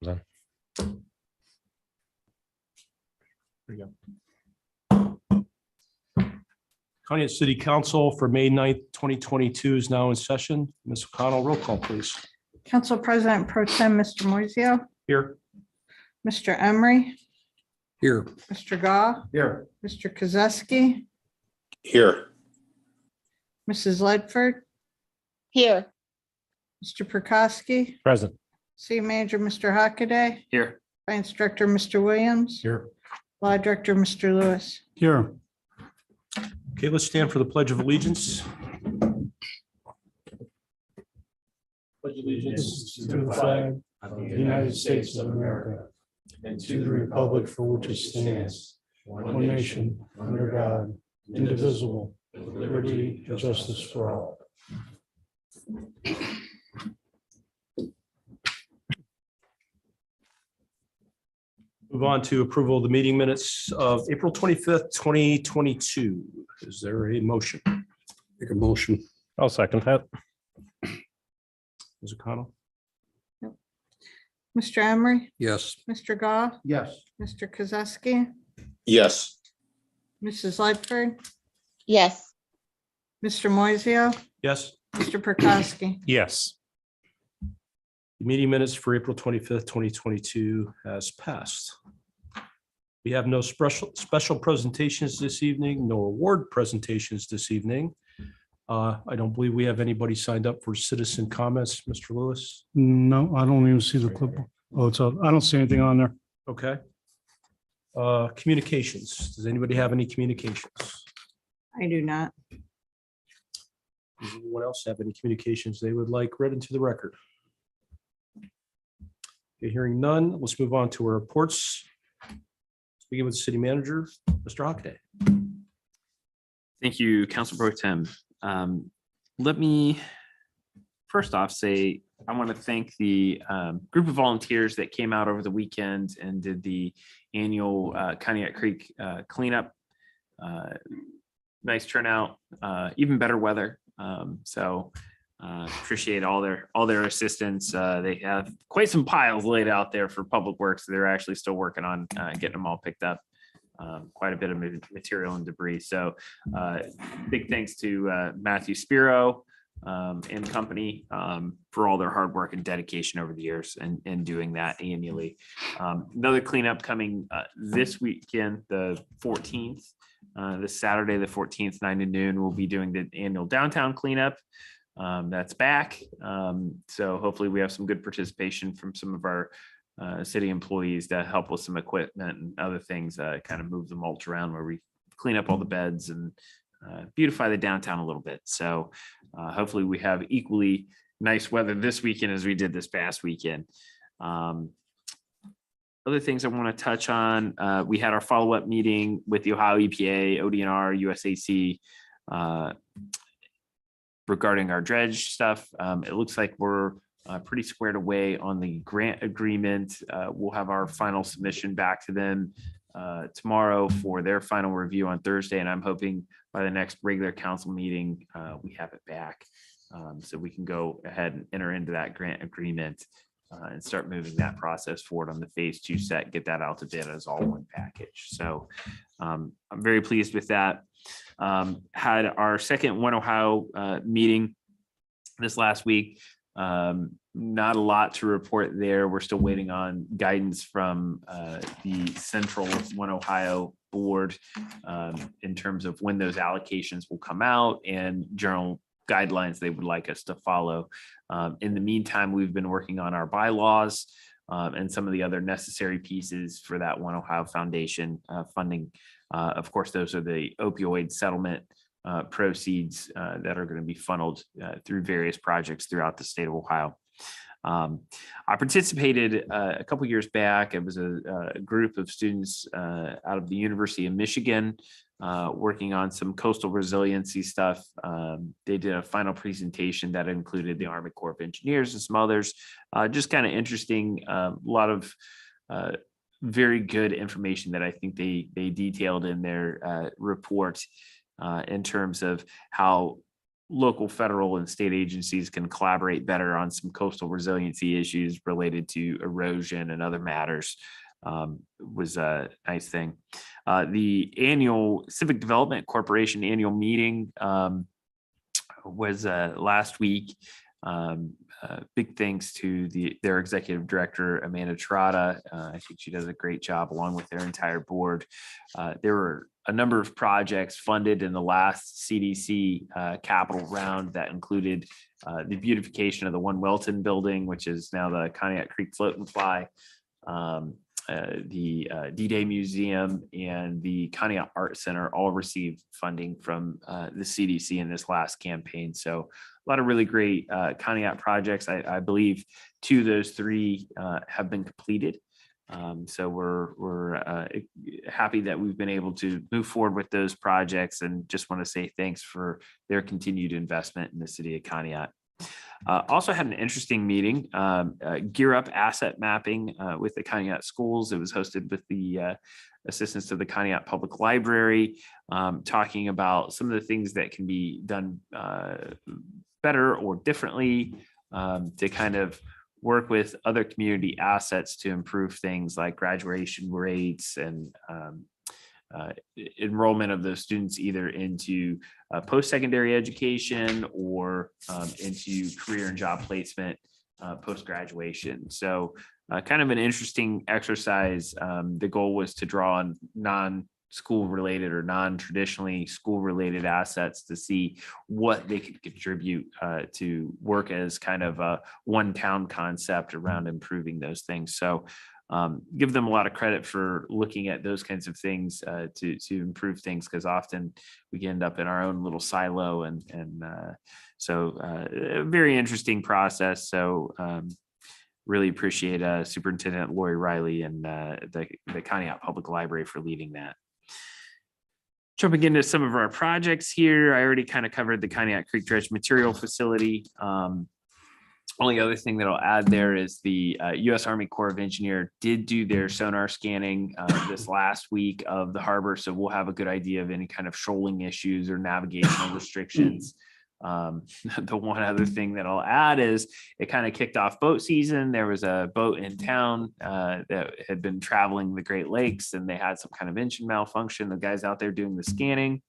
Then. There you go. Conneaut City Council for May 9th, 2022 is now in session. Ms. O'Connell, roll call, please. Council President Pro Tem, Mr. Moiseo, Here. Mr. Emery, Here. Mr. Goff, Here. Mr. Kozeski, Here. Mrs. Ledford, Here. Mr. Prokowski, Present. City Manager, Mr. Hockaday, Here. Finance Director, Mr. Williams, Here. Law Director, Mr. Lewis. Here. Okay, let's stand for the Pledge of Allegiance. Pledge allegiance to the flag of the United States of America and to the republic for which it stands, one nation, under God, indivisible, with liberty and justice for all. Move on to approval of the meeting minutes of April 25th, 2022. Is there a motion? Make a motion. I'll second that. Ms. O'Connell? Mr. Emery, Yes. Mr. Goff, Yes. Mr. Kozeski, Yes. Mrs. Ledford, Yes. Mr. Moiseo, Yes. Mr. Prokowski. Yes. The meeting minutes for April 25th, 2022 has passed. We have no special presentations this evening, no award presentations this evening. I don't believe we have anybody signed up for citizen comments, Mr. Lewis. No, I don't even see the clip. Oh, it's up. I don't see anything on there. Okay. Communications. Does anybody have any communications? I do not. Does anyone else have any communications they would like read into the record? Okay, hearing none, let's move on to our reports. Begin with the city manager, Mr. Hockaday. Thank you, Council Pro Tem. Let me first off say, I want to thank the group of volunteers that came out over the weekend and did the annual Conneaut Creek cleanup. Nice turnout, even better weather. Appreciate all their assistance. They have quite some piles laid out there for Public Works. They're actually still working on getting them all picked up. Quite a bit of material and debris. So big thanks to Matthew Spiro and company for all their hard work and dedication over the years and doing that annually. Another cleanup coming this weekend, the 14th, this Saturday, the 14th, 9 to noon, we'll be doing the annual downtown cleanup. That's back. So hopefully we have some good participation from some of our city employees that help with some equipment and other things, kind of move the mulch around where we clean up all the beds and beautify the downtown a little bit. So hopefully we have equally nice weather this weekend as we did this past weekend. Other things I want to touch on, we had our follow-up meeting with the Ohio EPA, ODNR, USAC regarding our dredge stuff. It looks like we're pretty squared away on the grant agreement. We'll have our final submission back to them tomorrow for their final review on Thursday. And I'm hoping by the next regular council meeting, we have it back. So we can go ahead and enter into that grant agreement and start moving that process forward on the phase 2 set, get that out to bid as all one package. So I'm very pleased with that. Had our second One Ohio meeting this last week. Not a lot to report there. We're still waiting on guidance from the Central One Ohio board in terms of when those allocations will come out and general guidelines they would like us to follow. In the meantime, we've been working on our bylaws and some of the other necessary pieces for that One Ohio Foundation funding. Of course, those are the opioid settlement proceeds that are going to be funneled through various projects throughout the state of Ohio. I participated a couple years back. It was a group of students out of the University of Michigan working on some coastal resiliency stuff. They did a final presentation that included the Army Corps of Engineers and some others. Just kind of interesting, a lot of very good information that I think they detailed in their report in terms of how local, federal, and state agencies can collaborate better on some coastal resiliency issues related to erosion and other matters. Was a nice thing. The annual Civic Development Corporation annual meeting was last week. Big thanks to their executive director, Amanda Trotta. I think she does a great job along with their entire board. There were a number of projects funded in the last CDC capital round that included the beautification of the One Welton building, which is now the Conneaut Creek Float and Fly, the D-Day Museum, and the Conneaut Art Center all received funding from the CDC in this last campaign. So a lot of really great Conneaut projects. I believe 2 of those 3 have been completed. So we're happy that we've been able to move forward with those projects, and just want to say thanks for their continued investment in the city of Conneaut. Also had an interesting meeting, Gear Up Asset Mapping with the Conneaut Schools. It was hosted with the assistance of the Conneaut Public Library, talking about some of the things that can be done better or differently to kind of work with other community assets to improve things like graduation rates and enrollment of those students either into post-secondary education or into career and job placement post-graduation. So kind of an interesting exercise. The goal was to draw on non-school related or non-traditionally school related assets to see what they could contribute to work as kind of a one town concept around improving those things. So give them a lot of credit for looking at those kinds of things to improve things, because often we end up in our own little silo, and so a very interesting process. So really appreciate Superintendent Lori Riley and the Conneaut Public Library for leading that. Jumping into some of our projects here, I already kind of covered the Conneaut Creek Dredge Material Facility. Only other thing that I'll add there is the U.S. Army Corps of Engineers did do their sonar scanning this last week of the harbor, so we'll have a good idea of any kind of shoaling issues or navigational restrictions. The one other thing that I'll add is it kind of kicked off boat season. There was a boat in town that had been traveling the Great Lakes, and they had some kind of engine malfunction. The guys out there doing the scanning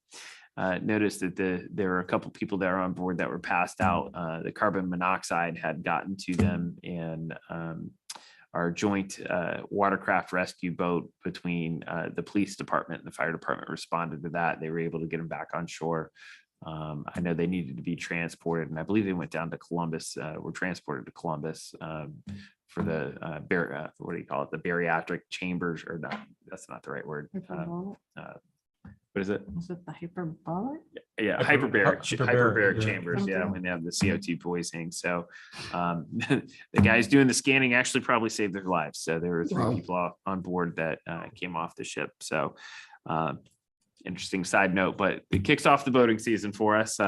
noticed that there were a couple people that are on board that were passed out. The carbon monoxide had gotten to them, and our joint watercraft rescue boat between the police department and the fire department responded to that. They were able to get them back on shore. I know they needed to be transported, and I believe they went down to Columbus, were transported to Columbus for the what do you call it? The bariatric chambers, or not, that's not the right word. What is it? Is it the hyperbolic? Yeah, hyperbaric chambers. Yeah, when they have the CO2 poisoning. So the guys doing the scanning actually probably saved their lives. So there were 3 people on board that came off the ship. So interesting side note, but it kicks off the boating season for us.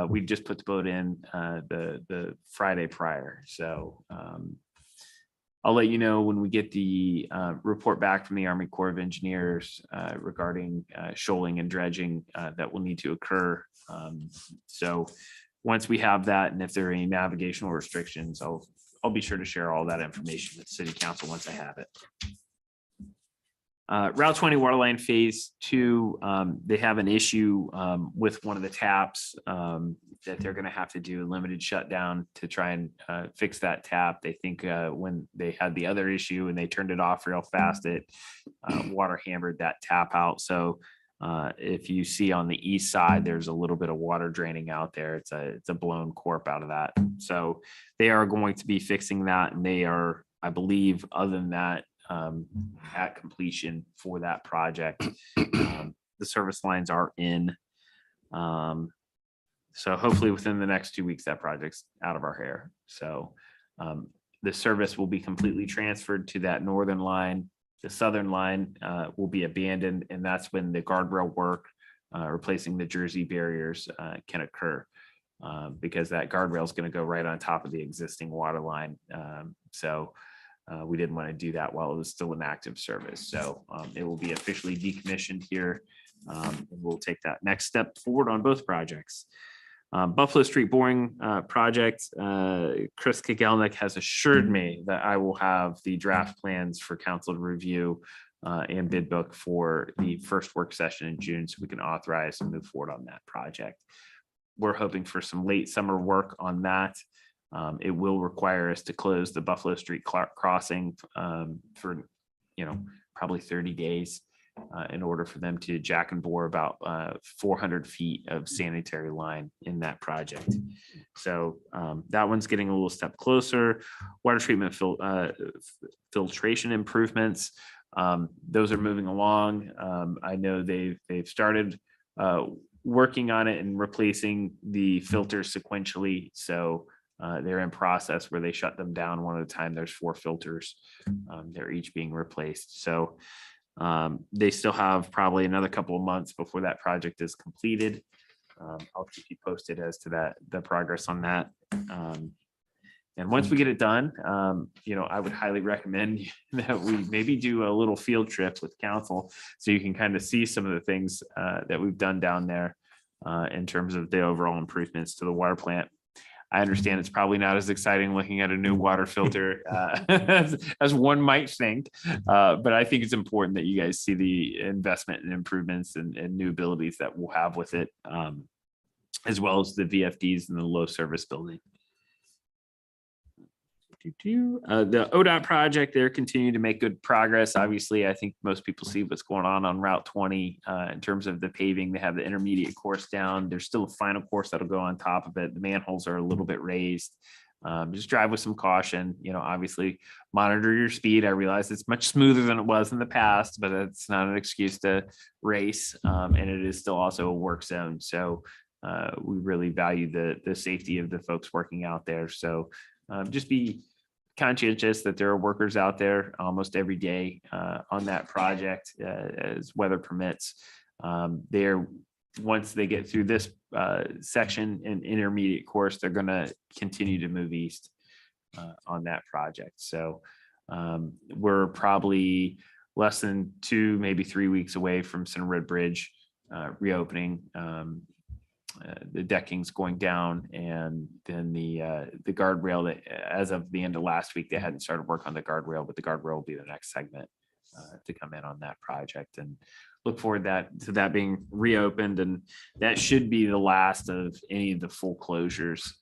We just put the boat in the Friday prior. So I'll let you know when we get the report back from the Army Corps of Engineers regarding shoaling and dredging that will need to occur. So once we have that, and if there are any navigational restrictions, I'll be sure to share all that information with City Council once I have it. Route 20 Waterline Phase 2, they have an issue with one of the taps that they're going to have to do a limited shutdown to try and fix that tap. They think when they had the other issue and they turned it off real fast, it water hammered that tap out. So if you see on the east side, there's a little bit of water draining out there. It's a blown corp out of that. So they are going to be fixing that, and they are, I believe, other than that, at completion for that project. The service lines are in. So hopefully within the next 2 weeks, that project's out of our hair. So the service will be completely transferred to that northern line. The southern line will be abandoned, and that's when the guardrail work, replacing the Jersey barriers, can occur, because that guardrail is going to go right on top of the existing water line. We didn't want to do that while it was still in active service. So it will be officially decommissioned here, and we'll take that next step forward on both projects. Buffalo Street boring project, Chris Kigelnick has assured me that I will have the draft plans for council to review and bid book for the first work session in June, so we can authorize and move forward on that project. We're hoping for some late summer work on that. It will require us to close the Buffalo Street crossing for, probably 30 days in order for them to jack and bore about 400 feet of sanitary line in that project. So that one's getting a little step closer. Water treatment filtration improvements, those are moving along. I know they've started working on it and replacing the filters sequentially. So they're in process where they shut them down one at a time. There's 4 filters. They're each being replaced. So they still have probably another couple of months before that project is completed. I'll keep you posted as to the progress on that. And once we get it done, I would highly recommend that we maybe do a little field trip with council so you can kind of see some of the things that we've done down there in terms of the overall improvements to the water plant. I understand it's probably not as exciting looking at a new water filter as one might think, but I think it's important that you guys see the investment and improvements and new abilities that we'll have with it, as well as the VFDs and the low service building. The ODOT project, they're continuing to make good progress. Obviously, I think most people see what's going on Route 20 in terms of the paving. They have the intermediate course down. There's still a final course that'll go on top of it. The manholes are a little bit raised. Just drive with some caution. Obviously monitor your speed. I realize it's much smoother than it was in the past, but it's not an excuse to race. And it is still also a work zone. So we really value the safety of the folks working out there. So just be conscientious that there are workers out there almost every day on that project as weather permits. Once they get through this section and intermediate course, they're going to continue to move east on that project. So we're probably less than 2, maybe 3 weeks away from Center Red Bridge reopening. The decking's going down, and then the guardrail that as of the end of last week, they hadn't started work on the guardrail, but the guardrail will be the next segment to come in on that project, and look forward to that being reopened. And that should be the last of any of the full closures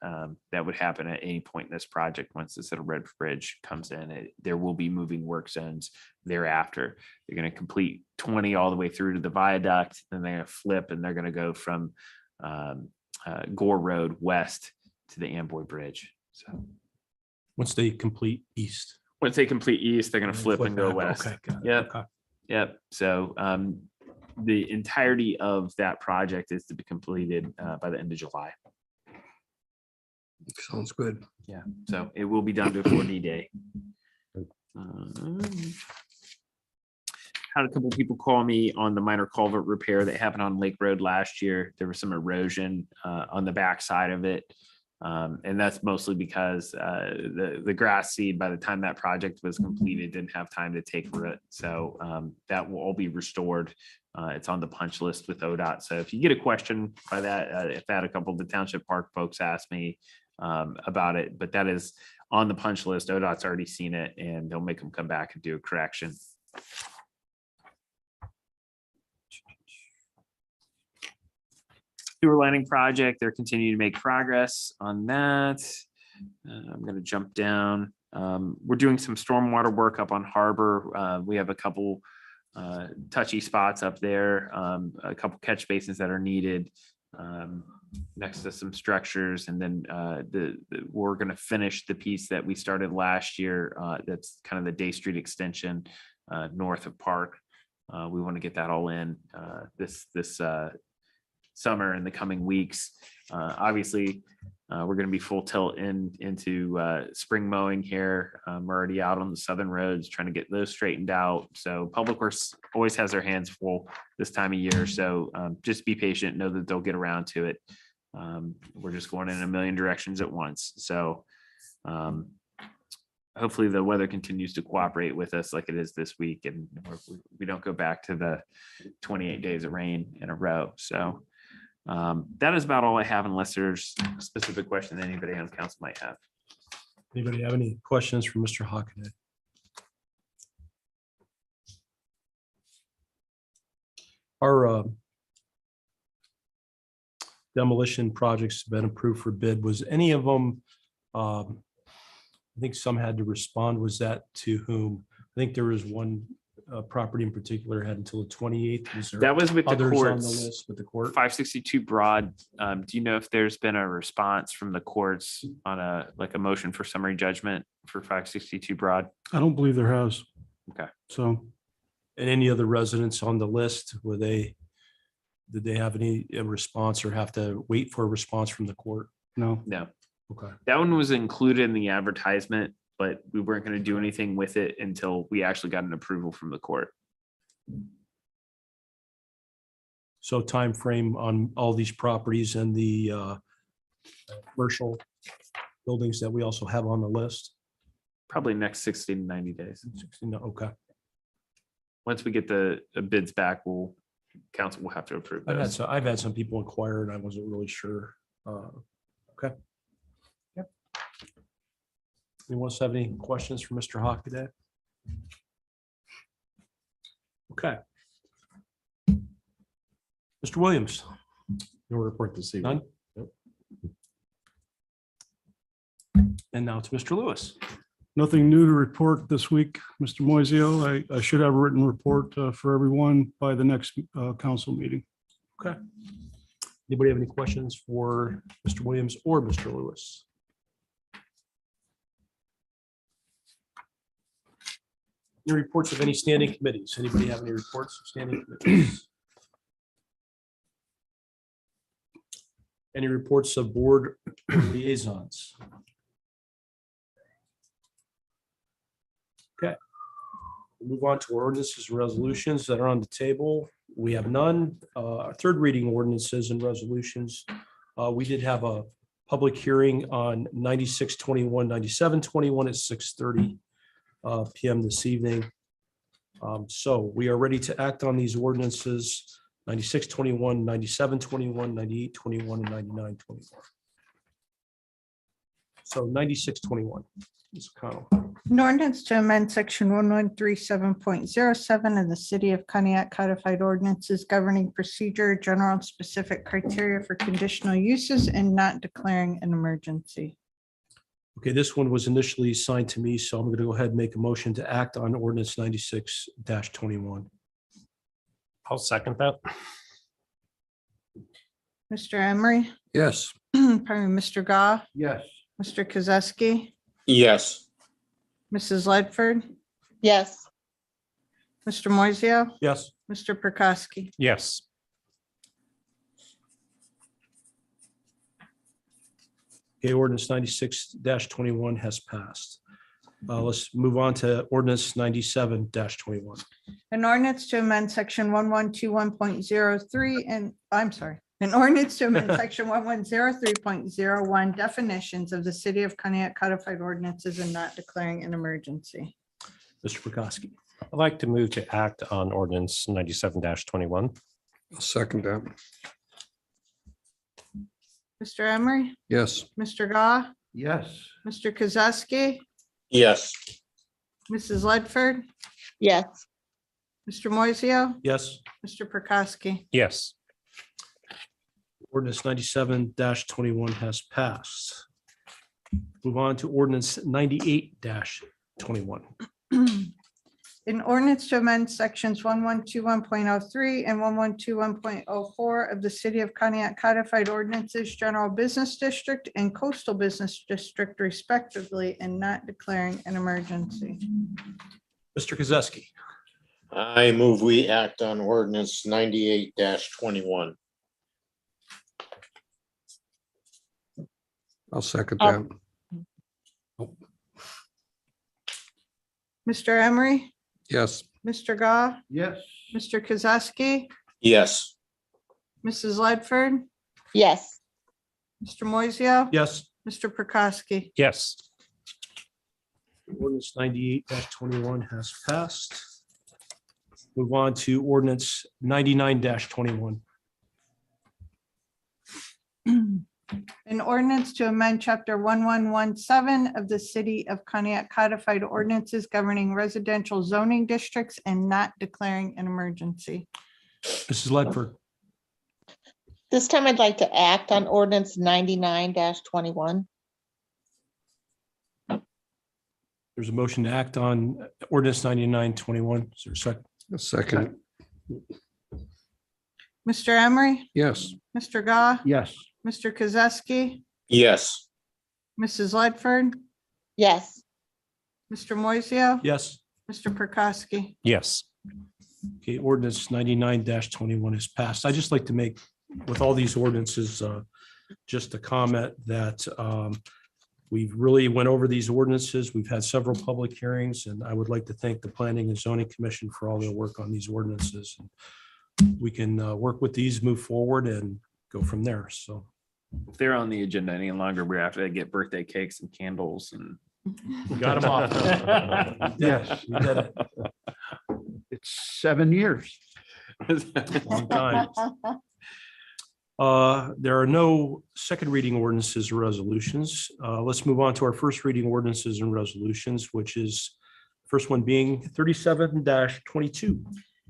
that would happen at any point in this project. Once the Center Red Bridge comes in, there will be moving work zones thereafter. They're going to complete 20 all the way through to the viaduct, then they're going to flip, and they're going to go from Gore Road west to the Amboy Bridge. So Once they complete east. once they complete east, they're going to flip and go back. west. Okay, got it. Yep. Okay. Yep. So the entirety of that project is to be completed by the end of July. Sounds good. Yeah. So it will be done before D-Day. Had a couple people call me on the minor culvert repair that happened on Lake Road last year. There was some erosion on the back side of it. And that's mostly because the grass seed, by the time that project was completed, didn't have time to take root. So that will all be restored. It's on the punch list with ODOT. So if you get a question by that, if I had a couple of the Township Park folks ask me about it, but that is on the punch list. ODOT's already seen it, and they'll make them come back and do a correction. Sewer lining project, they're continuing to make progress on that. I'm going to jump down. We're doing some stormwater work up on Harbor. We have a couple touchy spots up there, a couple catch basins that are needed next to some structures. And then we're going to finish the piece that we started last year. That's kind of the Day Street extension north of Park. We want to get that all in this summer in the coming weeks. Obviously, we're going to be full tilt into spring mowing here. We're already out on the southern roads trying to get those straightened out. So Public Works always has their hands full this time of year. So just be patient, know that they'll get around to it. We're just going in a million directions at once. So hopefully the weather continues to cooperate with us like it is this week, and we don't go back to the 28 days of rain in a row. So That is about all I have unless there's a specific question that anybody on council might have. Anybody have any questions for Mr. Hockaday? Our demolition projects have been approved for bid. Was any of them, I think some had to respond. Was that to whom? I think there was one property in particular had until the 28th. That was with the others on the courts. list with the court? 562 Broad. Do you know if there's been a response from the courts on a motion for summary judgment for 562 Broad? I don't believe there has. Okay. So And any other residents on the list, did they have any response or have to wait for a response from the court? no, No. Okay. That one was included in the advertisement, but we weren't going to do anything with it until we actually got an approval from the court. So time frame on all these properties and the commercial buildings that we also have on the list? Probably next 60 to 90 days. No, okay. Once we get the bids back, council will have to approve those. I've had some people inquire and I wasn't really sure. Okay. Yep. Anyone else have any questions for Mr. Hockaday? Okay. Mr. Williams? No report this evening. None? And now to Mr. Lewis. nothing new to report this week, Mr. Moiseo. I should have a written report for everyone by the next council meeting. Okay. Anybody have any questions for Mr. Williams or Mr. Lewis? Any reports of any standing committees? Anybody have any reports of standing committees? Any reports of board liaisons? Okay. We'll move on to ordinances and resolutions that are on the table. We have none. Our third reading ordinances and resolutions. We did have a public hearing on 9621, 9721 at 6:30 PM this evening. So we are ready to act on these ordinances, 9621, 9721, 9821, and 9921. So 9621, Ms. O'Connell. An ordinance to amend section 1137.07 of the City of Conneaut Codified Ordinances governing procedure, general and specific criteria for conditional uses and not declaring an emergency. Okay, this one was initially assigned to me, so I'm going to go ahead and make a motion to act on ordinance 96-21. I'll second that. Mr. Emery, Yes. pardon me, Mr. Goff, Yes. Mr. Kozowski, Yes. Mrs. Ledford, yes, Mr. Moiseo, Yes. Mr. Prokowski. Yes, Okay, ordinance 96-21 has passed. Let's move on to ordinance 97-21. An ordinance to amend section 1121.03 and, I'm sorry, an ordinance to amend section 1103.01 definitions of the City of Conneaut Codified Ordinances and not declaring an emergency. Mr. Prokowski. I'd like to move to act on ordinance 97-21. I'll second that. Mr. Emery, Yes. Mr. Goff, Yes. Mr. Kozowski, Yes. Mrs. Ledford, yes, Mr. Moiseo, Yes. Mr. Prokowski. Yes, Ordinance 97-21 has passed. Move on to ordinance 98-21. An ordinance to amend sections 1121.03 and 1121.04 of the City of Conneaut Codified Ordinances, General Business District and Coastal Business District respectively, and not declaring an emergency. Mr. Kozowski. I move we act on ordinance 98-21. I'll second that. Mr. Emery, Yes. Mr. Goff, Yes. Mr. Kozowski, Yes. Mrs. Ledford, yes, Mr. Moiseo, Yes. Mr. Prokowski. yes, Ordinance 98-21 has passed. Move on to ordinance 99-21. An ordinance to amend chapter 1117 of the City of Conneaut Codified Ordinances governing residential zoning districts and not declaring an emergency. Mrs. Ledford, This time I'd like to act on ordinance 99-21. there's a motion to act on ordinance 9921. Is there a second? A second. Mr. Emery, Yes. Mr. Goff, Yes. Mr. Kozowski, Yes. Mrs. Ledford, Yes, Mr. Moiseo, Yes. Mr. Prokowski. Yes. Okay, ordinance 99-21 is passed. I just like to make, with all these ordinances, just a comment that we've really went over these ordinances. We've had several public hearings, and I would like to thank the Planning and Zoning Commission for all their work on these ordinances. We can work with these, move forward, and go from there. So If they're on the agenda any longer, we're after to get birthday cakes and candles and. we got them off. Yes. We did it. It's 7 years. Long time. There are no second reading ordinances or resolutions. Let's move on to our first reading ordinances and resolutions, which is first one being 37-22.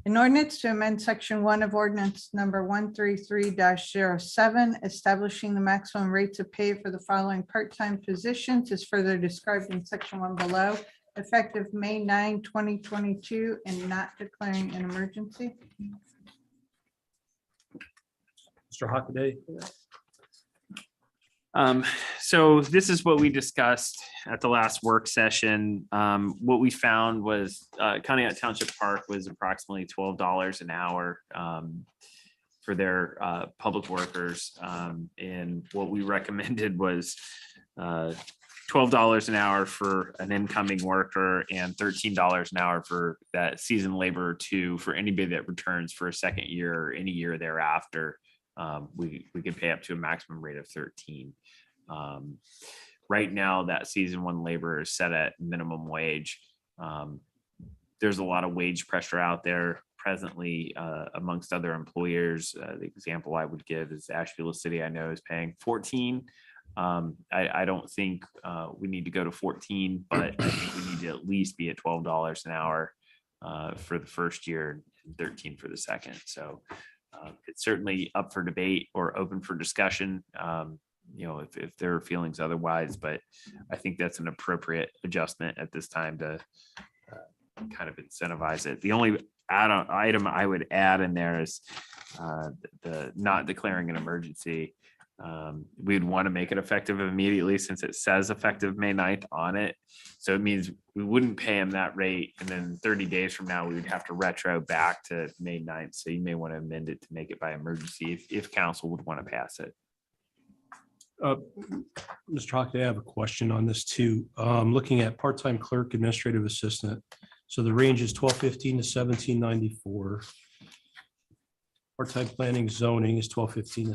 An ordinance to amend section 1 of ordinance number 133-07, establishing the maximum rates of pay for the following part-time positions is further described in section 1 below, effective May 9, 2022, and not declaring an emergency. Mr. Hockaday. So this is what we discussed at the last work session. What we found was Conneaut Township Park was approximately $12 an hour for their public workers. And what we recommended was $12 an hour for an incoming worker and $13 an hour for that seasoned labor too, for anybody that returns for a second year or any year thereafter. We could pay up to a maximum rate of 13. Right now, that season one labor is set at minimum wage. There's a lot of wage pressure out there presently amongst other employers. The example I would give is Asheville City, I know, is paying 14. I don't think we need to go to 14, but I think we need to at least be at $12 an hour for the first year and 13 for the second. So it's certainly up for debate or open for discussion, if there are feelings otherwise, but I think that's an appropriate adjustment at this time to kind of incentivize it. The only add-on item I would add in there is the not declaring an emergency. We'd want to make it effective immediately since it says effective May 9th on it. So it means we wouldn't pay him that rate. And then 30 days from now, we would have to retro back to May 9th. So you may want to amend it to make it by emergency if council would want to pass it. Mr. Hockaday, I have a question on this too. Looking at part-time clerk, administrative assistant. So the range is $12.15 to $17.94. Part-time planning zoning is $12.15 to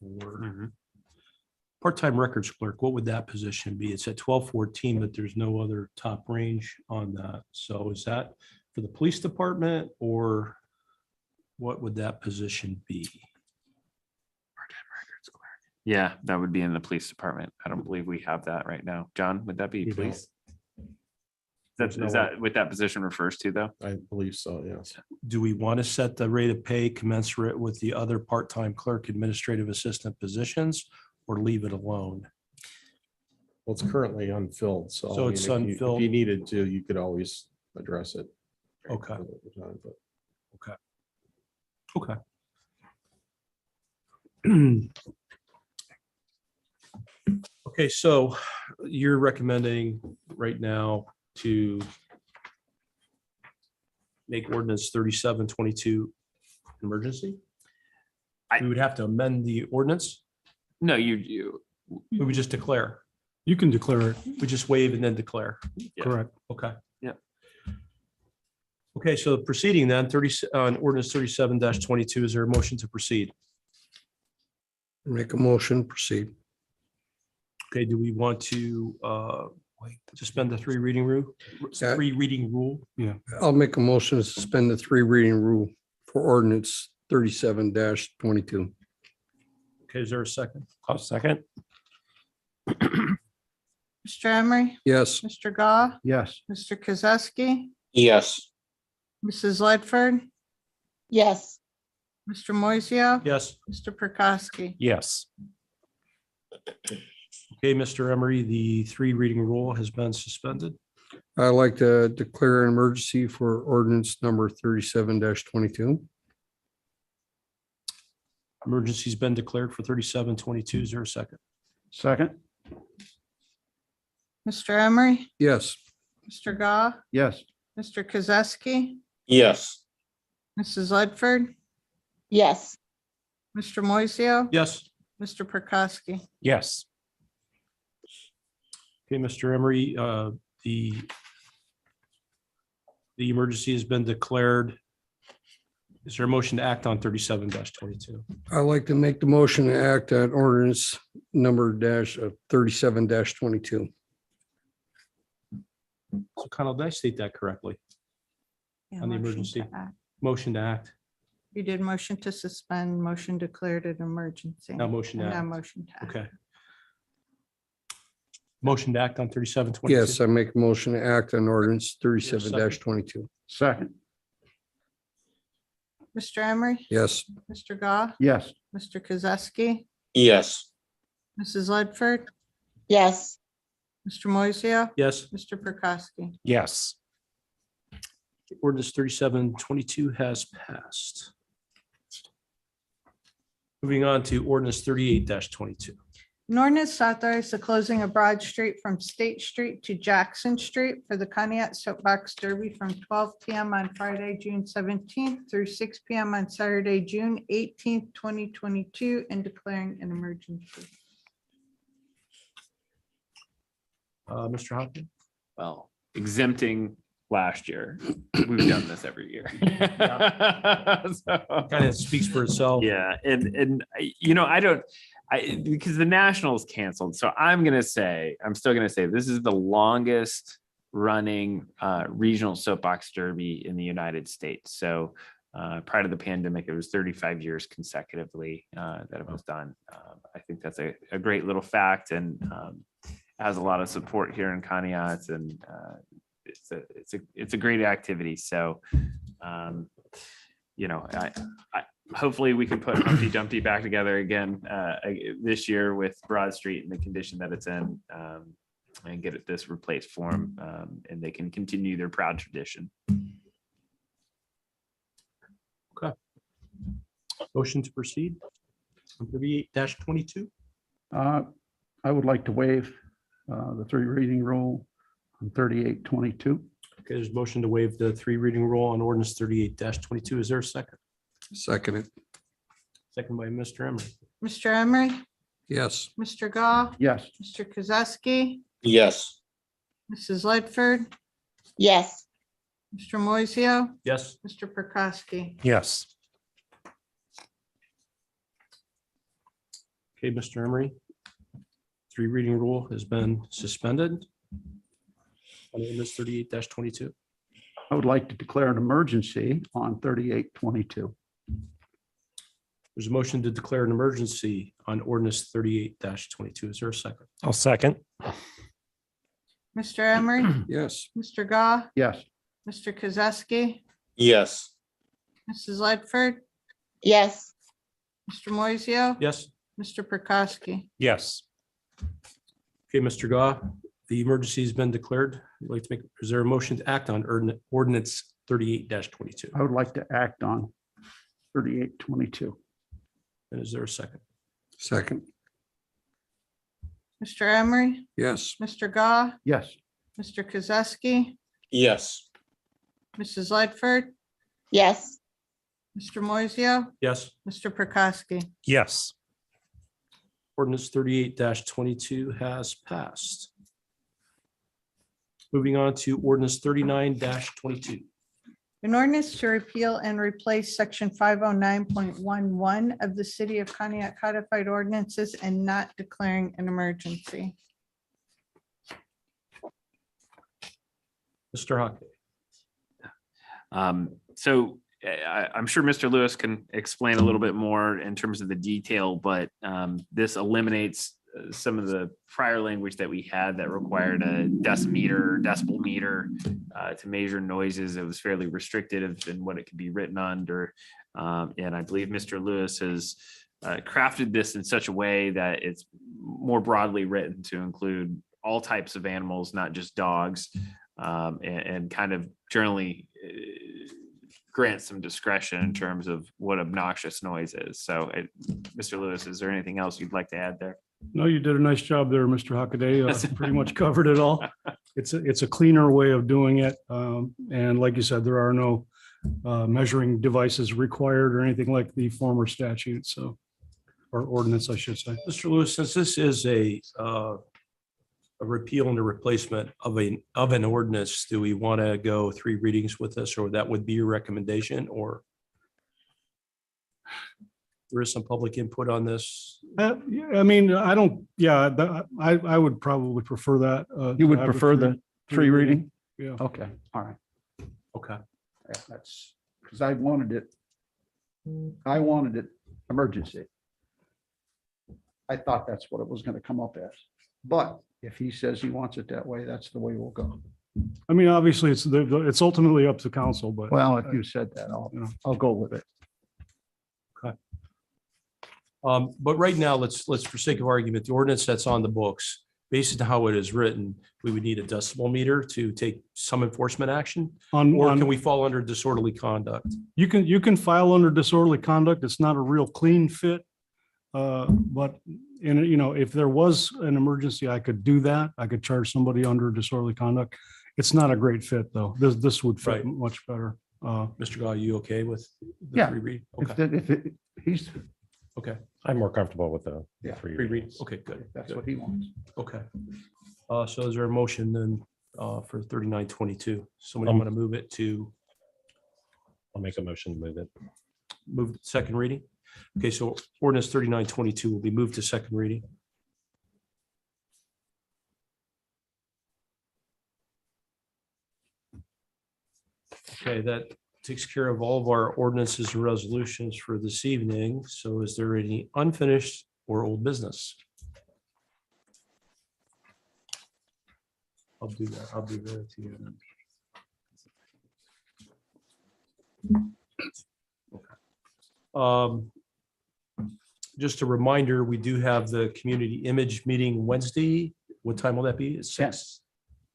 $17.94. Part-time records clerk, what would that position be? It's at $12.14, but there's no other top range on that. So is that for the police department or what would that position be? Yeah, that would be in the police department. I don't believe we have that right now. John, would that be We don't. police? Is that what that position refers to though? I believe so, yes. Do we want to set the rate of pay commensurate with the other part-time clerk administrative assistant positions or leave it alone? Well, it's currently unfilled, so. So I it's mean, if you- unfilled. If you needed to, you could always address it. Okay. at the time, but- Okay. Okay, so you're recommending right now to make ordinance 3722 emergency? We would have to amend the ordinance. No, you. We would just declare. You can declare it, We just waive and then declare. Yeah. correct? Okay. Yep. Okay, so proceeding then, on ordinance 37-22, is there a motion to proceed? Make a motion, proceed. Okay, do we want to suspend the three reading rule? Yeah. Three reading rule? Yeah, I'll make a motion to suspend the 3 reading rule for ordinance 37-22. Okay, is there a second? I'll second. Mr. Emery, Yes. Mr. Goff, Yes. Mr. Kozowski, Yes. Mrs. Ledford, yes, Mr. Moiseo, Yes. Mr. Prokowski. Yes. Okay, Mr. Emery, the three reading rule has been suspended. I'd like to declare an emergency for ordinance number 37-22. Emergency's been declared for 3722. Is there a second? Second. Mr. Emery, Yes. Mr. Goff, Yes. Mr. Kozowski, Yes. Mrs. Ledford, yes, Mr. Moiseo, Yes. Mr. Prokowski. Yes. Okay, Mr. Emery, the emergency has been declared. Is there a motion to act on 37-22? I'd like to make the motion to act on ordinance number 37-22. So Connell, did I state that correctly? Yeah, On the motion emergency. to act. Motion to act, You did motion to suspend, motion declared an emergency. now motion to And now act. motion to act. Okay. Motion to act on 3722. Yes, I make a motion to act on ordinance 37-22. Second. Mr. Emery, Yes. Mr. Goff, Yes. Mr. Kozowski, Yes. Mrs. Ledford, yes, Mr. Moiseo, Yes. Mr. Prokowski. Yes. Ordinance 3722 has passed. Moving on to ordinance 38-22. An ordinance to authorize the closing of Broad Street from State Street to Jackson Street for the Conneaut Soapbox Derby from 12 PM on Friday, June 17th through 6 PM on Saturday, June 18th, 2022, and declaring an emergency. Mr. Hopkins? Well, exempting last year. We've done this every year. So, Kind of speaks for itself. yeah, and because the Nationals canceled, so I'm still gonna say this is the longest running regional soapbox derby in the United States. So prior to the pandemic, it was 35 years consecutively that it was done. I think that's a great little fact, and has a lot of support here in Conneaut, and it's a great activity. So I hopefully we can put Humpty Dumpty back together again this year with Broad Street in the condition that it's in, and get this replaced for them, and they can continue their proud tradition. Motion to proceed on 38-22. I would like to waive the three reading rule on 38-22. Okay, there's a motion to waive the three reading rule on ordinance 38-22. Is there a second? Second it. Second by Mr. Emery. Mr. Emery, Yes. Mr. Goff, Yes. Mr. Kozowski, Yes. Mrs. Ledford, yes, Mr. Moiseo, Yes. Mr. Prokowski. Yes. Okay, Mr. Emery. Three reading rule has been suspended on ordinance 38-22. I would like to declare an emergency on 38-22. There's a motion to declare an emergency on ordinance 38-22. Is there a second? I'll second. Mr. Emery, Yes. Mr. Goff, Yes. Mr. Kozowski, Yes. Mrs. Ledford, yes, Mr. Moiseo, Yes. Mr. Prokowski. Yes. Okay, Mr. Goff, the emergency has been declared. I'd like to make, is there a motion to act on ordinance 38-22? I would like to act on 38-22. And is there a second? Second. Mr. Emery, Yes. Mr. Goff, Yes. Mr. Kozowski, Yes. Mrs. Ledford, yes, Mr. Moiseo, Yes. Mr. Prokowski. Yes. Ordinance 38-22 has passed. Moving on to ordinance 39-22. An ordinance to repeal and replace section 509.11 of the City of Conneaut codified ordinances and not declaring an emergency. Mr. Hockey. So I'm sure Mr. Lewis can explain a little bit more in terms of the detail, but this eliminates some of the prior language that we had that required a decimeter, decibel meter to measure noises. It was fairly restrictive in what it could be written under. And I believe Mr. Lewis has crafted this in such a way that it's more broadly written to include all types of animals, not just dogs, and kind of generally grant some discretion in terms of what obnoxious noise is. So, Mr. Lewis, is there anything else you'd like to add there? No, you did a nice job there, Mr. Hockaday. Pretty much covered it all. It's a cleaner way of doing it. And like you said, there are no measuring devices required or anything like the former statute, so, or ordinance, I should say. Mr. Lewis, since this is a repeal and a replacement of an ordinance, do we want to go 3 readings with this, or that would be your recommendation, or there is some public input on this? Yeah, I mean, I don't, I would probably prefer that. You would to have a prefer the 3 reading? Yeah. Okay, all right. Okay. Yeah, that's because I wanted it emergency. I thought that's what it was going to come up as. But if he says he wants it that way, that's the way we'll go. I mean, obviously, it's ultimately up to council, but. Well, if you said that, I'll go with it. But right now, let's for sake of argument, the ordinance that's on the books, based on how it is written, we would need a decibel meter to take some enforcement action, or can we fall under disorderly conduct? You can file under disorderly conduct. It's not a real clean fit. But if there was an emergency, I could do that. I could charge somebody under disorderly conduct. It's not a great fit, though. This would fit Right. much better. Mr. Gall, you okay with the Yeah. 3 read? If Okay, that- if it- he's, okay, I'm more comfortable with the Yeah. 3 3 read, readings. okay, good. that's good. what he wants. Okay. So is there a motion then for 3922? Somebody want to move it to I'll make a motion to move it. move to second reading? Okay, so ordinance 3922 will be moved to second reading. Okay, that takes care of all of our ordinances and resolutions for this evening. So is there any unfinished or old business? I'll do that. I'll do that to you. Okay. Just a reminder, we do have the community image meeting Wednesday. What time will that be? At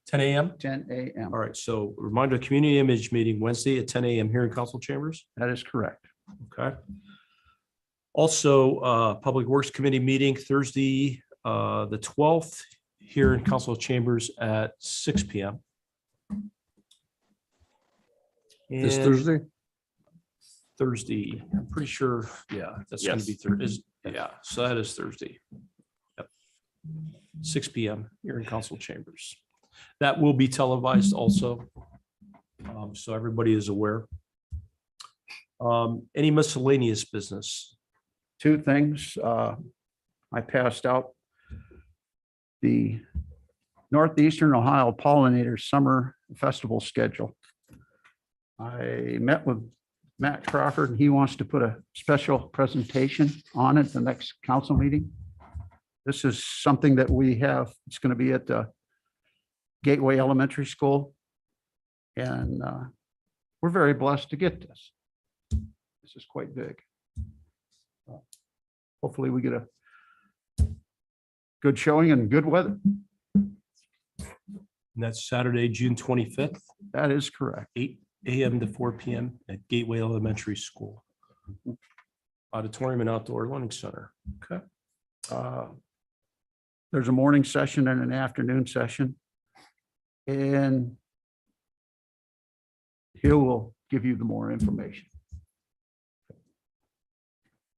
10 a.m.? 10 a.m. All right, so reminder, community image meeting Wednesday at 10 a.m. here in council chambers. That is correct. Okay. Also, Public Works Committee meeting Thursday, the 12th here in council chambers at 6 p.m. This And Thursday? Thursday, I'm pretty sure, yeah, that's going to be Thursday. Yeah, so that is Thursday. Yep. 6 p.m. here in council chambers. That will be televised also. So everybody is aware. Any miscellaneous business? 2 things. I passed out the Northeastern Ohio Pollinators Summer Festival schedule. I met with Matt Crawford, and he wants to put a special presentation on it the next council meeting. This is something that we have, it's going to be at the Gateway Elementary School. And we're very blessed to get this. This is quite big. Hopefully we get a good showing and good weather. And that's Saturday, June 25th, That is correct. 8 a.m. to 4 p.m. at Gateway Elementary School. Auditorium and Outdoor Learning Center. Okay. There's a morning session and an afternoon session. And he will give you the more information.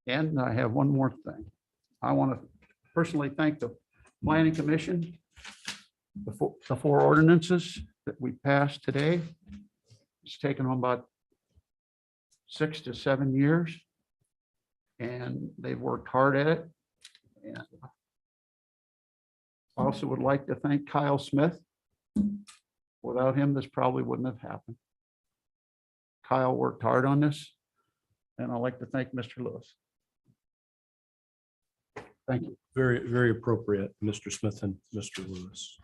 And I have one more thing. I want to personally thank the Planning Commission, the 4 ordinances that we passed today. It's taken them about 6 to 7 years. And they've worked hard at it. And I also would like to thank Kyle Smith. Without him, this probably wouldn't have happened. Kyle worked hard on this. And I'd like to thank Mr. Lewis. Thank you. Very, very appropriate, Mr. Smith and Mr. Lewis.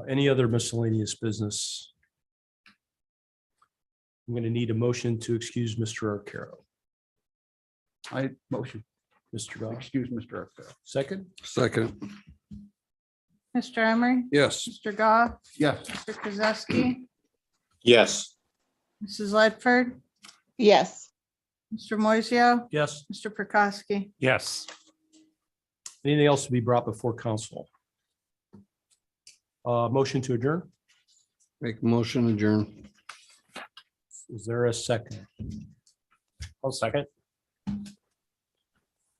Any other miscellaneous business? I'm going to need a motion to excuse Mr. Arcaro. I motion, Mr. Goff, excuse Mr. Arcaro. second? Second. Mr. Emery, Yes. Mr. Goff, Yes. Mr. Kozowski, Yes. Mrs. Ledford, yes, Mr. Moiseo, Yes. Mr. Prokowski. Yes. Anything else to be brought before council? Motion to adjourn? Make motion adjourn. Is there a second? I'll second.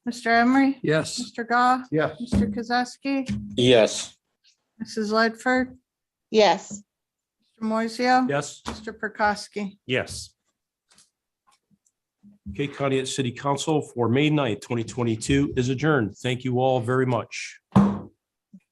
Mr. Emery, Yes. Mr. Goff, Yes. Mr. Kozowski, Yes. Mrs. Ledford, yes. Mr. Moiseo. Yes. Mr. Prokowski. Yes. Okay, Conneaut City Council for May 9th, 2022 is adjourned. Thank you all very much.